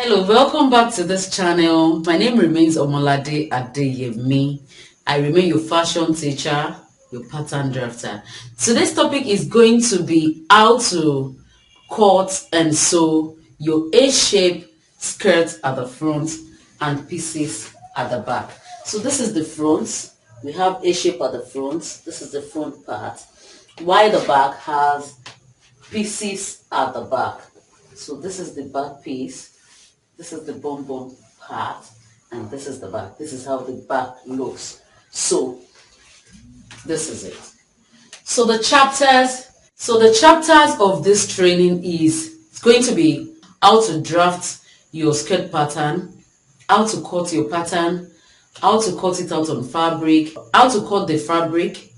Hello, welcome back to this channel. My name remains Omolade Adeyemi. I remain your fashion teacher, your pattern drafter. Today's topic is going to be how to cut and sew your A-shape skirt at the front and pieces at the back. So this is the front. We have A-shape at the front. This is the front part. While the back has pieces at the back. So this is the back piece. This is the bum part, and this is the back. This is how the back looks. So this is it. So the chapters of this training is it's going to be how to draft your skirt pattern, how to cut your pattern, how to cut it out on fabric, how to cut the fabric,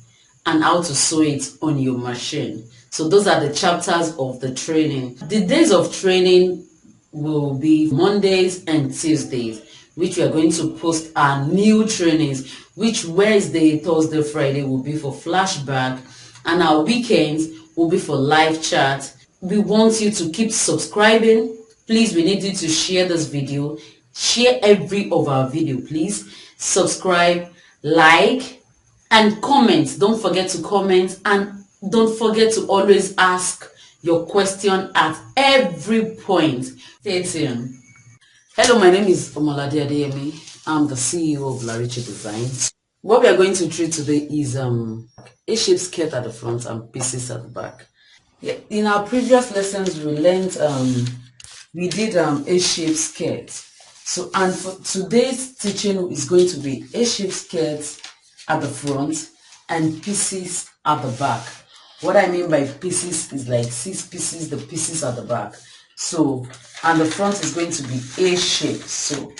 and how to sew it on your machine. So those are the chapters of the training. The days of training will be Mondays and Tuesdays, which we are going to post our new trainings, which Wednesday, Thursday, Friday will be for flashback, and our weekends will be for live chat. We want you to keep subscribing. Please, we need you to share this video. Share every of our video, please. Subscribe, like, and comment. Don't forget to comment, and don't forget to always ask your question at every point. Stay tuned. Hello, my name is Omolade Adeyemi. I'm the CEO of Lariche Designs. What we are going to treat today is A-shape skirt at the front and pieces at the back. Yeah, in our previous lessons, we did A-shape skirt. So, and for today's teaching is going to be A-shape skirts at the front and pieces at the back. What I mean by pieces is like 6 pieces, the pieces at the back. So, and the front is going to be A-shape. So,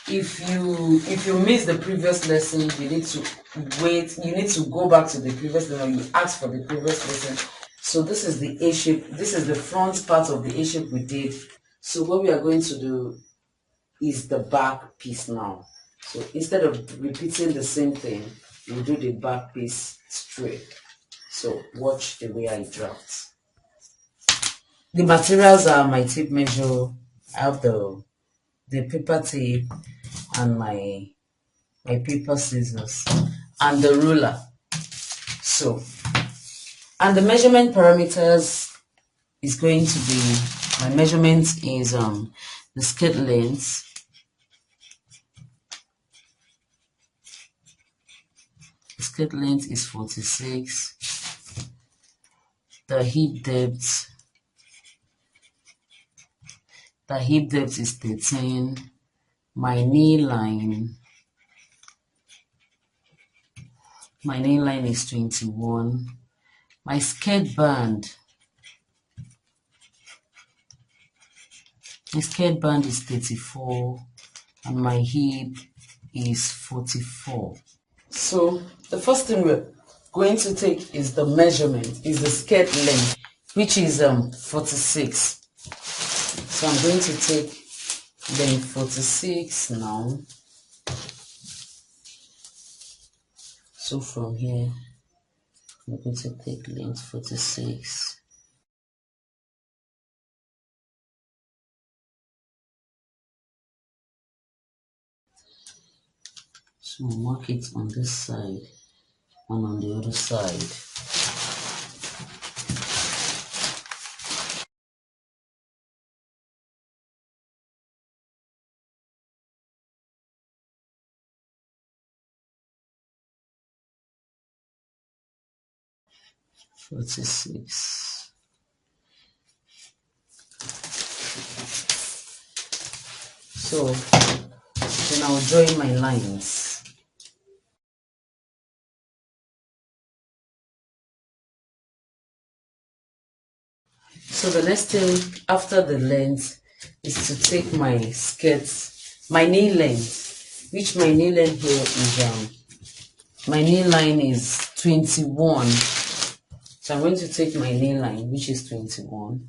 if you miss the previous lesson, you need to wait. You need to go back to the previous lesson. You ask for the previous lesson. So this is the A-shape. This is the front part of the A-shape we did. So what we are going to do is the back piece now. So instead of repeating the same thing, we'll do the back piece straight. So watch the way I draft. The materials are my tape measure. I have the paper tape and my paper scissors and the ruler. So, and the measurement parameters is going to be, my measurement is the skirt length, the skirt length is 46, the hip depth is 13, my knee line is 21, my skirt band is 34, and my hip is 44. So the first thing we're going to take is the measurement, is the skirt length, which is 46. So I'm going to take length 46 now. So from here, I'm going to take length 46. So mark it on this side and on the other side. "46. So then I'll join my lines. So the next thing after the length is to take my skirts, my knee length, which my knee length here is my knee line is 21. So I'm going to take my knee line, which is 21.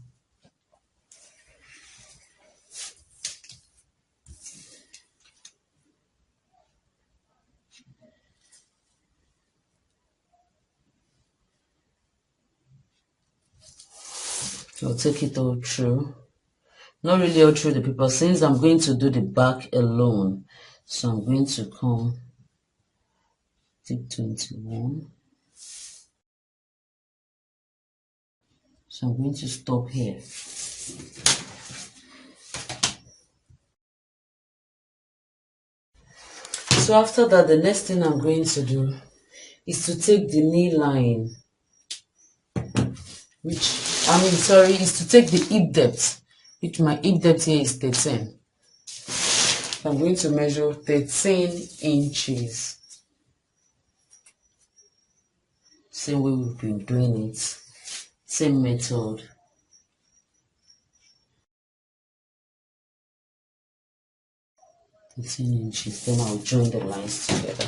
So I'll take it all through not really all through the paper, since I'm going to do the back alone. So I'm going to come take 21. So I'm going to stop here. So after that, the next thing I'm going to do is to take the knee line, is to take the hip depth, which my hip depth here is 13. I'm going to measure 13 inches. Same way we've been doing it, same method. Inches, then I'll join the lines together.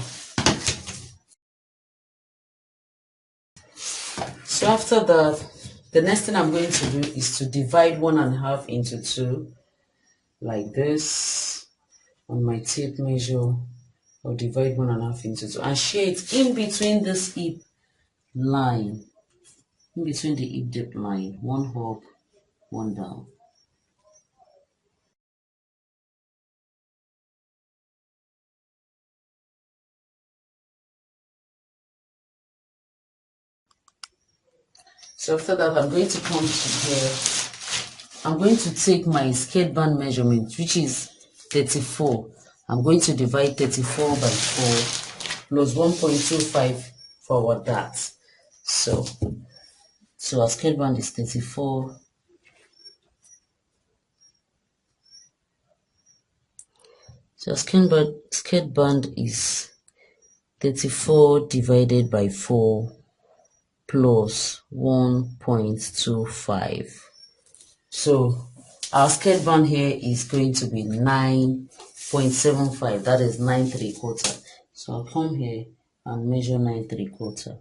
So after that, the next thing I'm going to do is to divide 1.5 into 2, like this. On my tape measure, I'll divide 1.5 into 2 and share it in between this hip line, in between the hip depth line, one up, one down. So after that, I'm going to come to here. I'm going to take my skirt band measurement, which is 34. I'm going to divide 34 by 4 plus 1.25 for our dart. So our skirt band is 34. So skirt band is 34 divided by 4 plus 1.25. So our skirt band here is going to be 9.75. That is 9 3/4. So I'll come here and measure 9 3/4.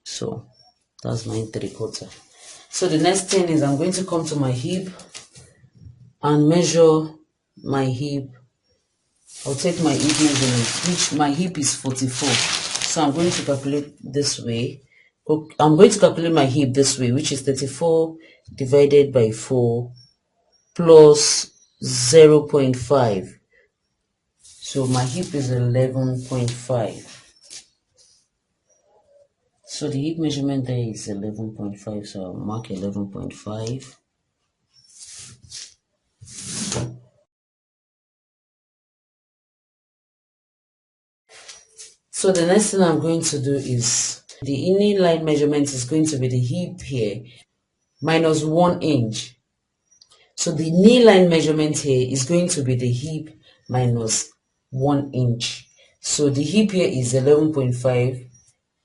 So that's 9 3/4. So the next thing is I'm going to come to my hip and measure my hip. I'll take my hip measurement, which my hip is 44. So I'm going to calculate this way. I'm going to calculate my hip this way, which is 34 divided by 4 plus 0.5. So my hip is 11.5. So the hip measurement there is 11.5. So I'll mark 11.5. So the next thing I'm going to do is the inner line measurement is going to be the hip here minus 1 inch. So the knee line measurement here is going to be the hip minus 1 inch. So the hip here is 11.5,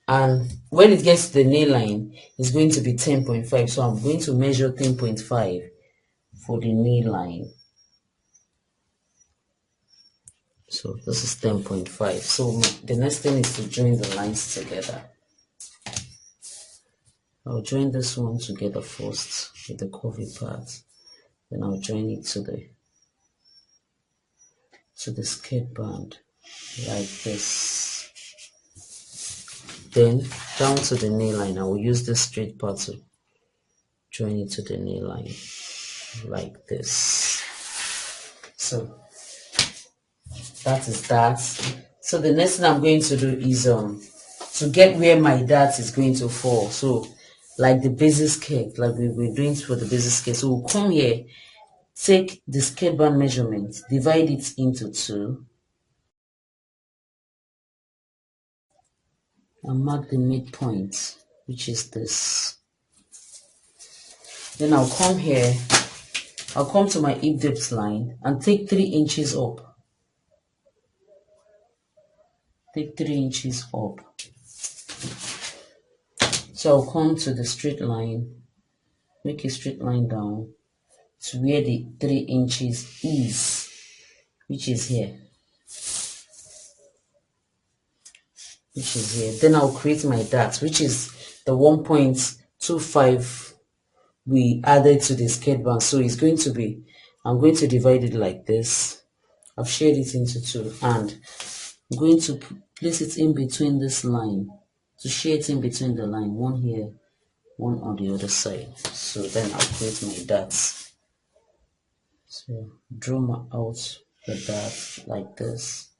and when it gets to the knee line, it's going to be 10.5. So I'm going to measure 10.5 for the knee line. So this is 10.5. So the next thing is to join the lines together. I'll join this one together first with the curvy part. Then I'll join it to the skirt band like this. Then down to the knee line, I will use this straight part to join it to the knee line like this. So that is that. So the next thing I'm going to do is to get where my dart is going to fall. So like the basic skirt, like we were doing for the basic skirt. So we'll come here, take the skirt band measurement, divide it into 2, and mark the midpoint, which is this. Then I'll come here, I'll come to my hip depth line and take 3 inches up. Take 3 inches up. So I'll come to the straight line, make a straight line down to where the 3 inches is, which is here. Then I'll create my dart, which is the 1.25 we added to the skirt band. So it's going to be, I'm going to divide it like this. I've shared it into 2, and I'm going to place it in between this line to shade in between the line, one here, one on the other side. So then I'll create my dots. So draw my out the dot like this,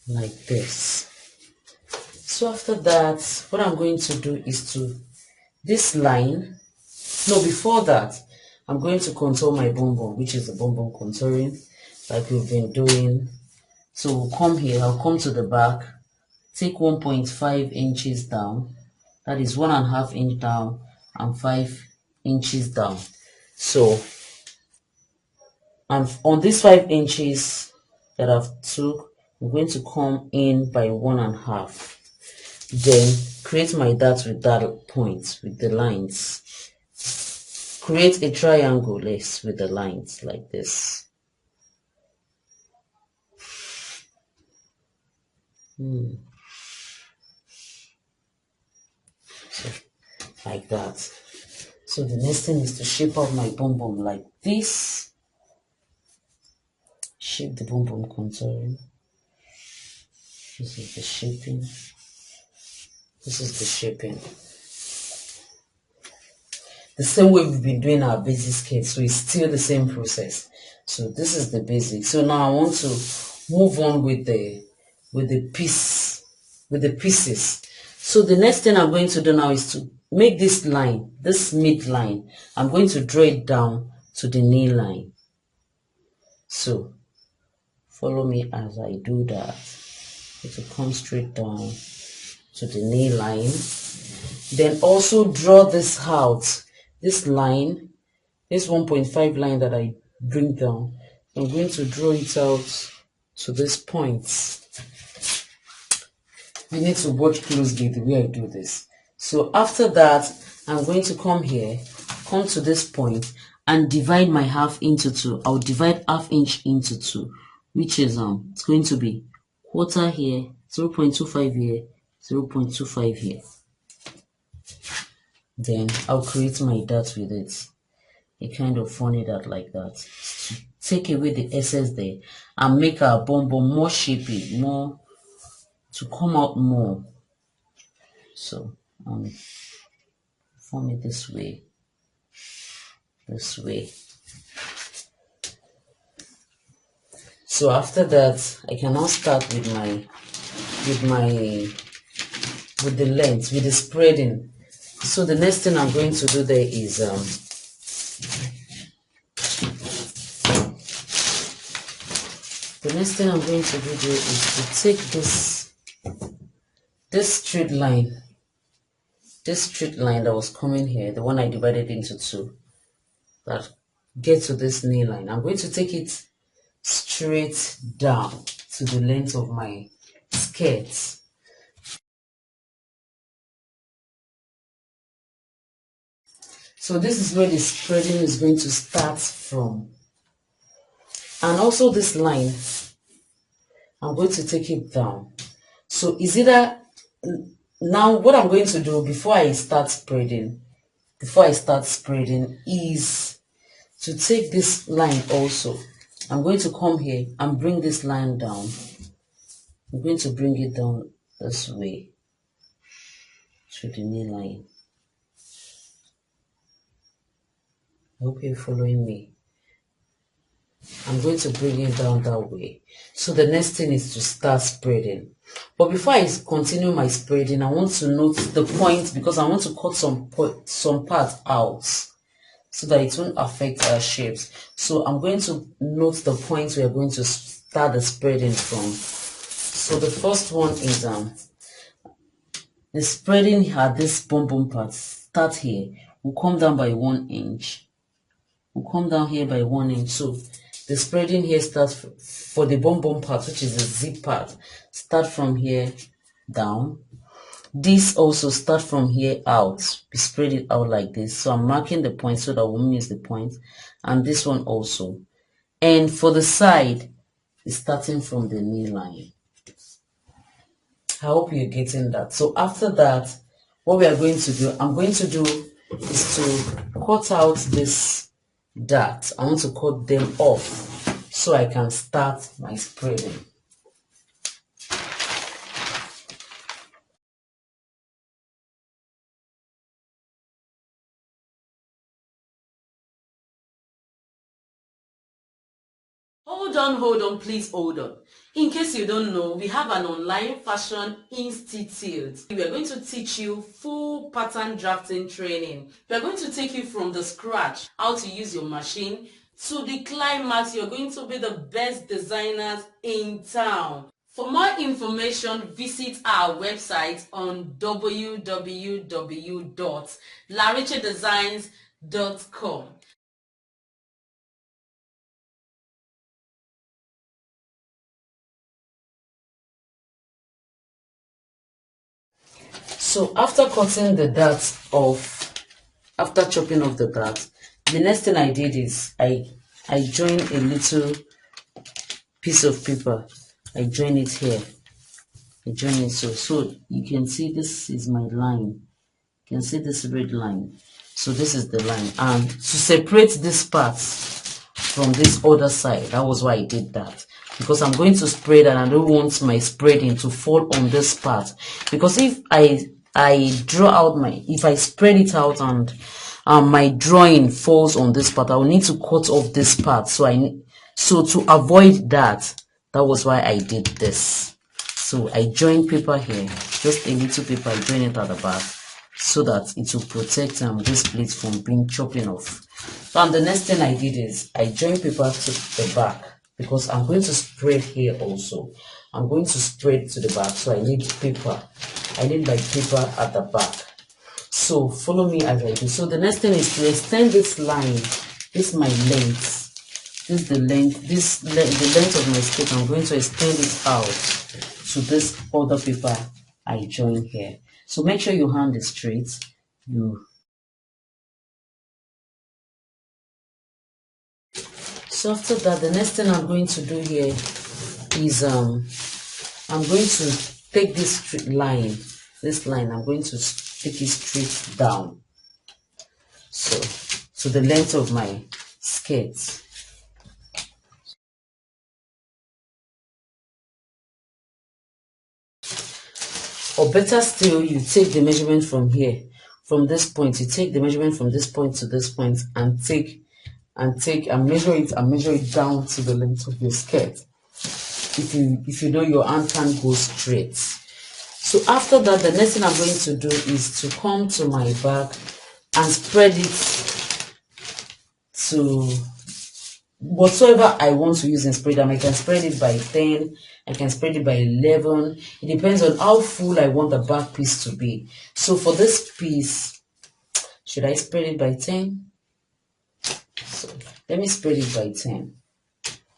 like this. So after that, what I'm going to do is to this line. No, before that, I'm going to contour my bum bum, which is the bum bum contouring, like we've been doing. So we'll come here. I'll come to the back, take 1.5 inches down. That is 1.5 inch down and 5 inches down. So, and on these 5 inches that I've took, I'm going to come in by 1.5. Then create my dot with that point, with the lines. Create a triangle lace with the lines like this. So, like that. So the next thing is to shape out my bum bum like this. Shape the bum bum contouring. This is the shaping. This is the shaping. The same way we've been doing our basic skirt, so it's still the same process. So this is the basic. So now I want to move on with the pieces. So the next thing I'm going to do now is to make this line, this midline. I'm going to draw it down to the knee line. So follow me as I do that. It will come straight down to the knee line. Then also draw this out. This line, this 1.5 line that I bring down, I'm going to draw it out to this point. You need to watch closely the way I do this. So after that, I'm going to come here, come to this point, and divide my half into two. I'll divide half inch into two, which is it's going to be quarter here, 0.25 here, 0.25 here. Then I'll create my dot with it. A kind of funny dot like that. Take away the excess there and make our bum bum more shapy, more to come out more. So form it this way. This way. So after that, I can now start with the length, with the spreading. So the next thing I'm going to do there is the next thing I'm going to do there is to take this straight line that was coming here, the one I divided into two, that gets to this knee line. I'm going to take it straight down to the length of my skirt. So this is where the spreading is going to start from. And also this line, I'm going to take it down. So is either, now what I'm going to do before I start spreading is to take this line also. I'm going to come here and bring this line down. I'm going to bring it down this way to the knee line. I hope you're following me. I'm going to bring it down that way. So the next thing is to start spreading. But before I continue my spreading, I want to note the point, because I want to cut some part out so that it won't affect our shapes. So I'm going to note the points we are going to start the spreading from. So the first one is the spreading at this bum bum part. Start here. We'll come down by 1 inch. We'll come down here by 1 inch. So the spreading here starts for the bum bum part, which is the zip part. Start from here down. This also start from here out. We spread it out like this. So I'm marking the point so that we won't miss the point. And this one also. And for the side, it's starting from the knee line. I hope you're getting that. So after that, what we are going to do, I'm going to do is to cut out this dot. I want to cut them off so I can start my spreading. Hold on, please hold on. In case you don't know, we have an online fashion institute. We are going to teach you full pattern drafting training. We are going to take you from the scratch, how to use your machine, to the climax. You're going to be the best designers in town. For more information, visit our website on www.larichedesigns.com. So after cutting the dart off, after chopping off the dart, the next thing I did is I joined a little piece of paper. I join it here. I join it so you can see this is my line. You can see this red line. So this is the line. And to separate this part from this other side, that was why I did that. Because I'm going to spread and I don't want my spreading to fall on this part. Because if I draw out if I spread it out and my drawing falls on this part, I will need to cut off this part. So to avoid that was why I did this. So I join paper here, just a little paper, I join it at the back so that it will protect this plate from being chopping off. And the next thing I did is I join paper to the back because I'm going to spread here also. I'm going to spread to the back, so I need paper. I need my paper at the back. So follow me as I do. So the next thing is to extend this line. This is my length. This is the length. The length of my skirt. I'm going to extend it out to this other paper I join here. So make sure your hand is straight. So after that, the next thing I'm going to do here is I'm going to take this line. I'm going to take it straight down. So the length of my skirt. Or better still, you take the measurement from here, from this point. You take the measurement from this point to this point and measure it down to the length of your skirt. If you know your hand can't go straight. So after that, the next thing I'm going to do is to come to my back and spread it to whatsoever I want to use in spread. I can spread it by 10, I can spread it by 11. It depends on how full I want the back piece to be. So for this piece, should I spread it by 10? So let me spread it by 10.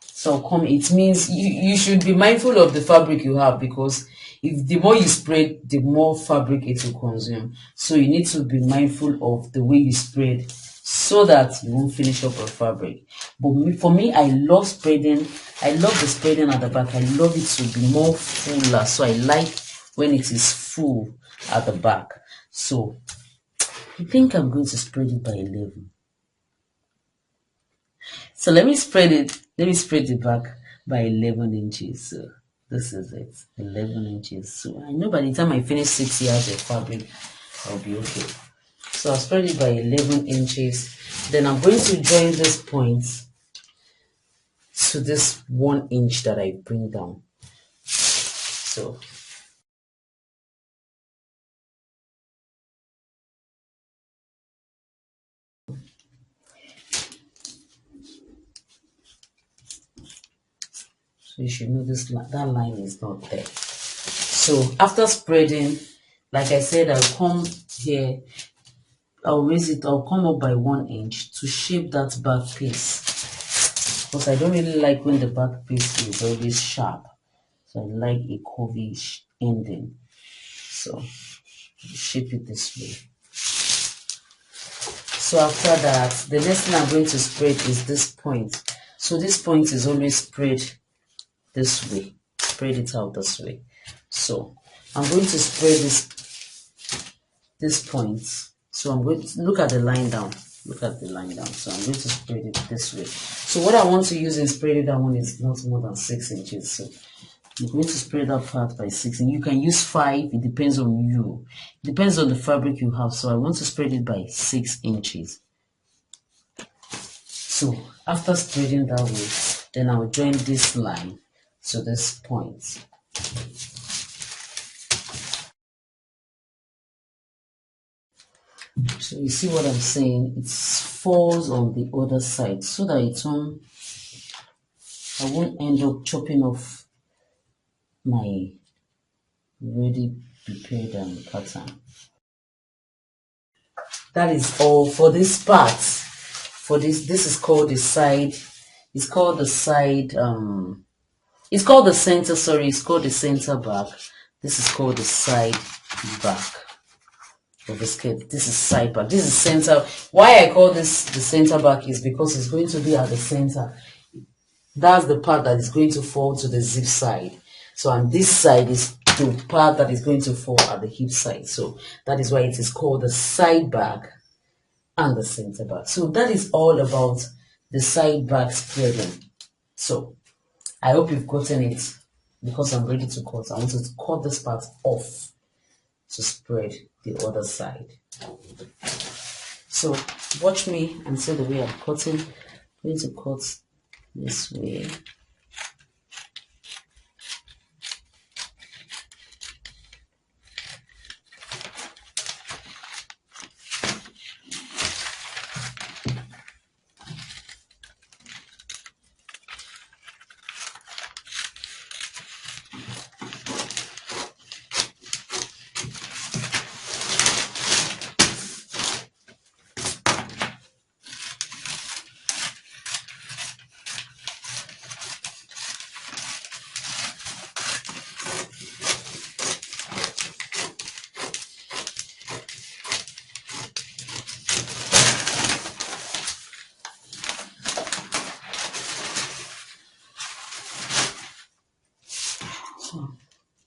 So it means you should be mindful of the fabric you have, because if the more you spread, the more fabric it will consume. So you need to be mindful of the way you spread so that you won't finish up a fabric. But for me, I love spreading. I love the spreading at the back. I love it to be more fuller. So I like when it is full at the back. So I think I'm going to spread it by 11. So let me spread it. Let me spread the back by 11 inches. So this is it, 11 inches. So I know by the time I finish 6 yards of fabric, I'll be okay. So I'll spread it by 11 inches. Then I'm going to join this point to this 1 inch that I bring down. So you should know that line is not there. So after spreading, like I said, I'll come here, I'll raise it, I'll come up by 1 inch to shape that back piece. Because I don't really like when the back piece is always sharp. So I like a curvish ending. So shape it this way. So after that, the next thing I'm going to spread is this point. So this point is always spread this way. Spread it out this way. So I'm going to spread this point. So I'm going to look at the line down. Look at the line down. So I'm going to spread it this way. So what I want to use in spreading that one is not more than 6 inches. So I'm going to spread that part by 6, and you can use 5. It depends on you. It depends on the fabric you have. So I want to spread it by 6 inches. So after spreading that way, Then I'll join this line to this point. So you see what I'm saying? It falls on the other side so that I won't end up chopping off my ready prepared pattern. That is all for this part. For this is called the side. It's called the side. It's called the center. Sorry, it's called the center back. This is called the side back of the skirt. This is side back. This is center. Why I call this the center back is because it's going to be at the center. That's the part that is going to fall to the zip side. So, and this side is the part that is going to fall at the hip side. So that is why it is called the side back and the center back. So that is all about the side back spreading. So I hope you've gotten it, because I'm ready to cut. I want to cut this part off to spread the other side. So watch me and see the way I'm cutting. I'm going to cut this way.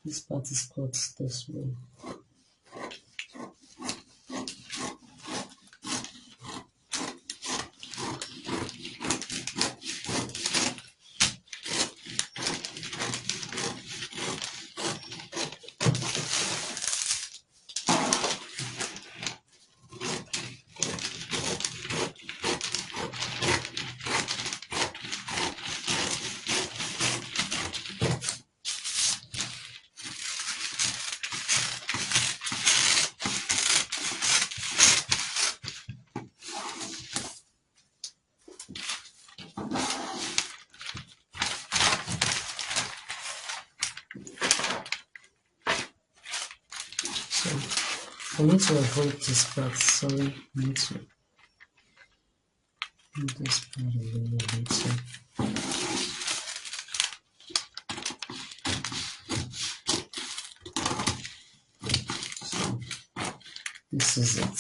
This part is cut this way. I need to avoid this part, sorry, I need to move this part away a little. So, this is it.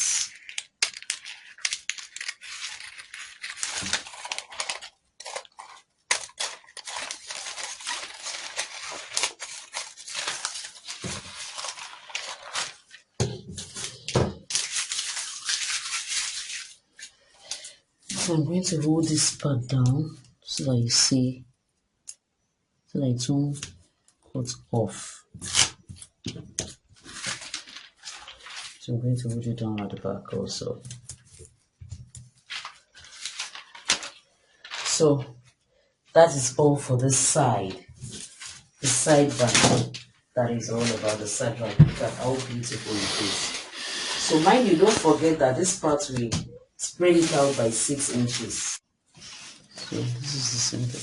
So I'm going to hold this part down so that you see, so that it won't cut off. So I'm going to hold it down at the back also. So that is all for this side. The side back, that is all about the side back. Look at how beautiful it is. So mind you, don't forget that this part we spread it out by 6 inches. So this is the center.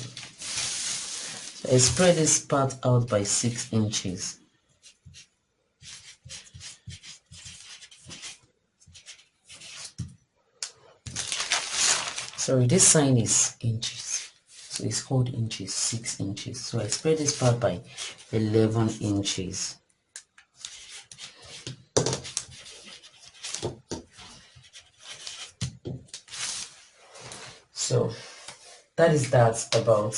So I spread this part out by 6 inches. Sorry, this sign is inches. So it's called inches, 6 inches. So I spread this part by 11 inches. So that is that about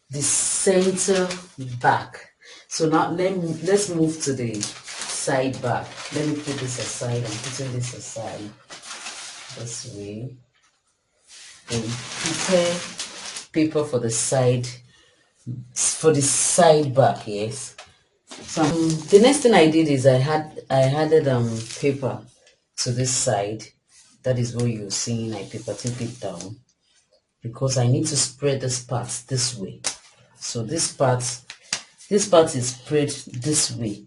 the center back. So now let's move to the side back. Let me put this aside. I'm putting this aside this way. And prepare paper for the side back. Yes. So the next thing I did is I added paper to this side. That is what you're seeing. I paper tape it down. because I need to spread this part this way. So this part is spread this way,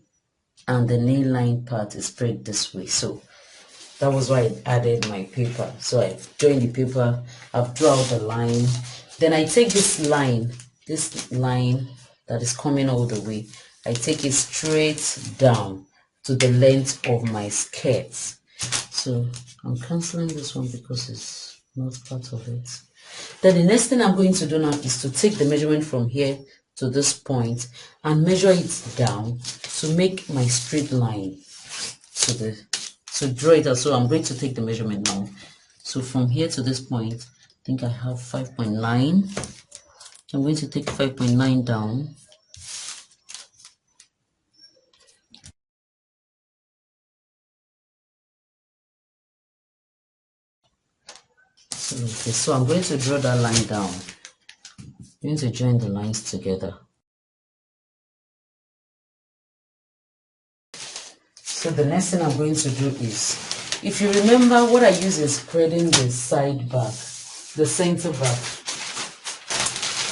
and the knee line part is spread this way. So that was why I added my paper. So I've joined the paper, I've drawn out the line. Then I take this line that is coming all the way, I take it straight down to the length of my skirt. So I'm cancelling this one because it's not part of it. Then the next thing I'm going to do now is to take the measurement from here to this point and measure it down to make my straight line to draw it out. So I'm going to take the measurement now. So from here to this point, I think I have 5.9. I'm going to take 5.9 down. So I'm going to draw that line down. I'm going to join the lines together. So the next thing I'm going to do is, if you remember, what I use is spreading the side back, the center back.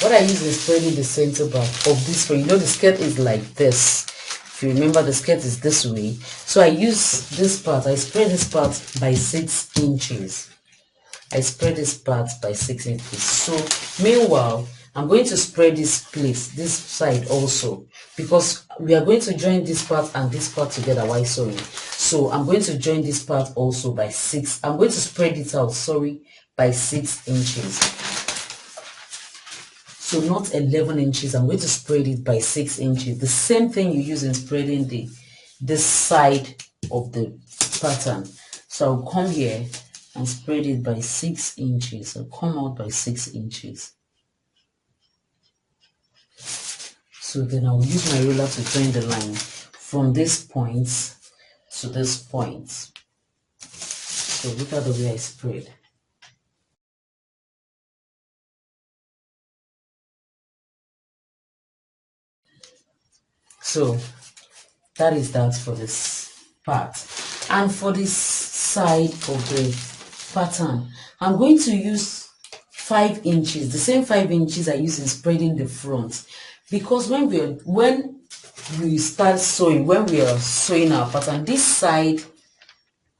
What I use is spreading the center back of this way. You know the skirt is like this. If you remember, the skirt is this way. So I use this part, I spread this part by 6 inches. I spread this part by 6 inches. So meanwhile, I'm going to spread this side also, because we are going to join this part and this part together while sewing. So I'm going to join this part also by 6. I'm going to spread it out, by 6 inches. So not 11 inches. I'm going to spread it by 6 inches. The same thing you use in spreading this side of the pattern. So I'll come here and spread it by 6 inches. I'll come out by 6 inches. So then I'll use my ruler to join the line from this point to this point. So look at the way I spread. So that is that for this part. And for this side of the pattern, I'm going to use 5 inches, the same 5 inches I use in spreading the front, because when we start sewing, when we are sewing our pattern, this side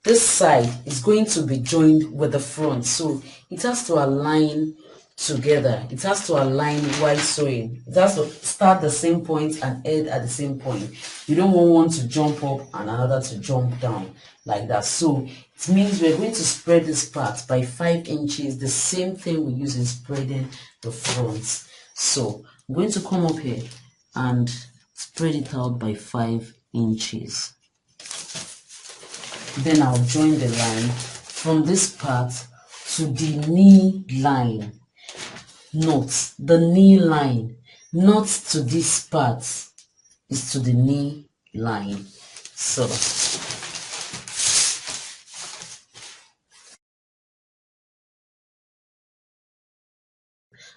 is going to be joined with the front, so it has to align together. It has to align while sewing. It has to start the same point and end at the same point. You don't want one to jump up and another to jump down like that. So it means we're going to spread this part by 5 inches, the same thing we use in spreading the front. So I'm going to come up here and spread it out by 5 inches. Then I'll join the line from this part to the knee line. Note the knee line, not to this part, is to the knee line. So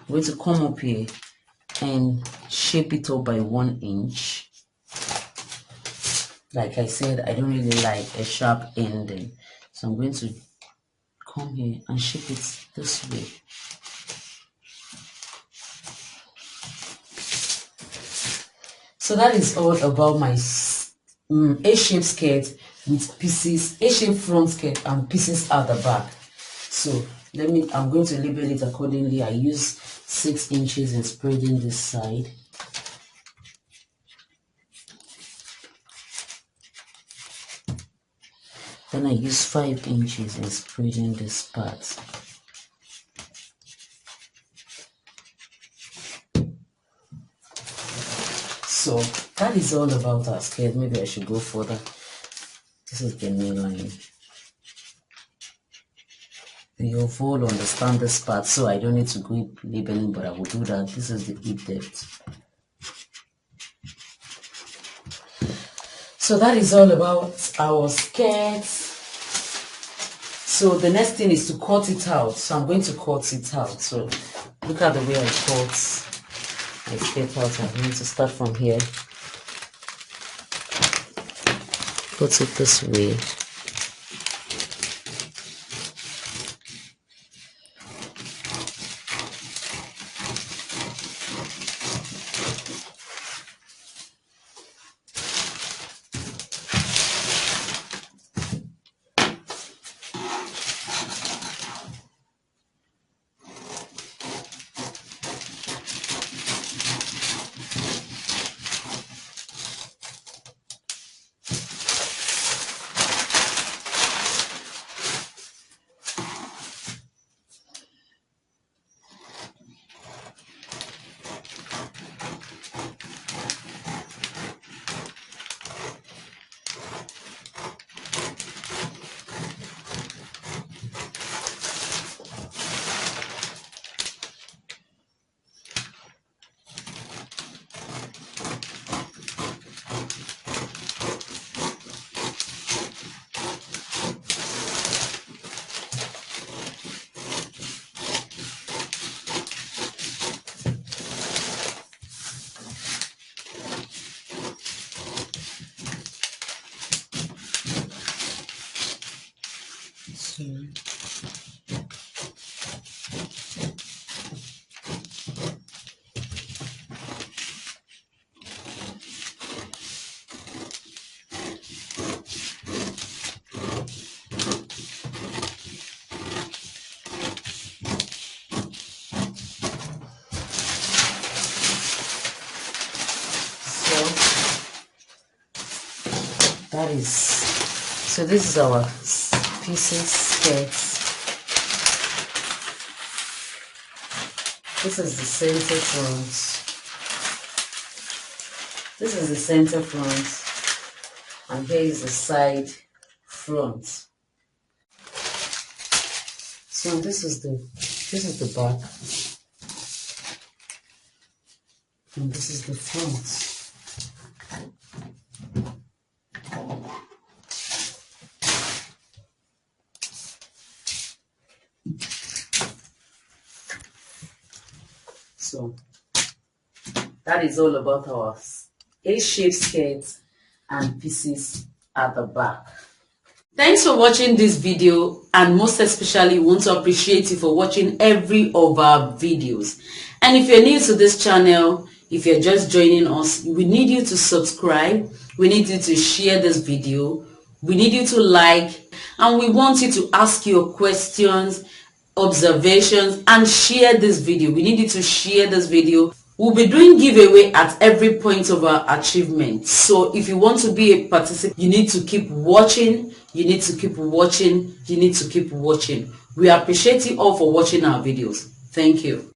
I'm going to come up here and shape it up by 1 inch. Like I said, I don't really like a sharp ending, so I'm going to come here and shape it this way. So that is all about my A-shaped skirt with pieces, A-shaped front skirt and pieces at the back. So I'm going to label it accordingly. I use 6 inches in spreading this side. Then I use 5 inches in spreading this part. So that is all about our skirt. Maybe I should go further. This is the knee line. You all understand this part, so I don't need to go labeling, but I will do that. This is the hip depth. So that is all about our skirt. So the next thing is to cut it out. So I'm going to cut it out. So look at the way I cut my skirt out. I'm going to start from here. Cut it this way. So this is our pieces skirts. This is the center front. This is the center front, and here is the side front. So this is the back, and this is the front. So that is all about our A-shaped skirts and pieces at the back. Thanks for watching this video, and most especially we want to appreciate you for watching every of our videos. And if you're new to this channel, if you're just joining us, we need you to subscribe, we need you to share this video, we need you to like, and we want you to ask your questions, observations, and share this video. We need you to share this video. We'll be doing giveaway at every point of our achievement. So if you want to be a participant, you need to keep watching, you need to keep watching, you need to keep watching. We appreciate you all for watching our videos. Thank you.